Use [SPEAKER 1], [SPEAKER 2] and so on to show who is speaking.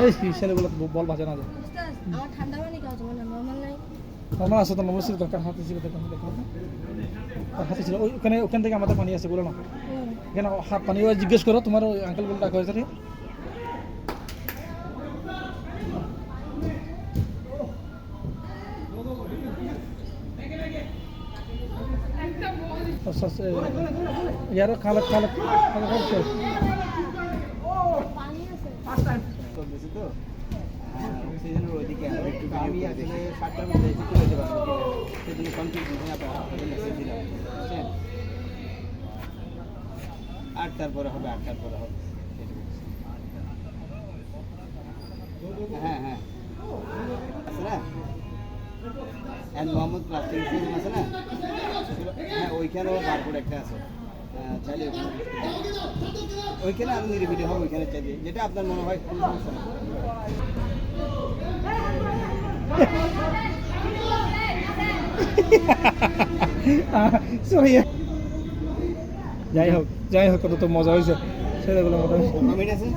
[SPEAKER 1] এই ছেলেগুলো বল বাজে না যে
[SPEAKER 2] আমার ঠান্ডা পানি খাওয়া যাবে না, নরমাল নাই।
[SPEAKER 1] আমার আছে তো নমস্তে দরকার হাতে ছিল দেখো দেখো আর হাতে ছিল ওখান থেকে আমাদের পানি আছে বলো না এখানে হাত পানি জিজ্ঞেস করো তোমার ওই আঙ্কেল বলে ডাকা হয়েছে यार खालत खालत
[SPEAKER 2] পানি আছে।
[SPEAKER 3] চলতেছে তো সেই জন্য ওইদিকে একটু আমি আসলে 7টার মধ্যে এসে চলে যেতে পারবো সেই জন্য কনফিউশন আপনাদের মেসেজ দিলাম বুঝছেন 8টার পরে হবে 8টার পরে হবে হ্যাঁ হ্যাঁ আছে না এন্ড মোহাম্মদ প্লাস্টিক শোরুম আছে না হ্যাঁ ওইখানেও বারপুর একটা আছে চাইলে ওইখানে আমি নিরিবিলি হব ওইখানে চাইলে যেটা আপনার মনে হয় কোনো সমস্যা না
[SPEAKER 1] সরি যাই হোক কত তো মজা হয়েছে ছেলেগুলো মজা হয়েছে
[SPEAKER 3] কমেন্ট আছে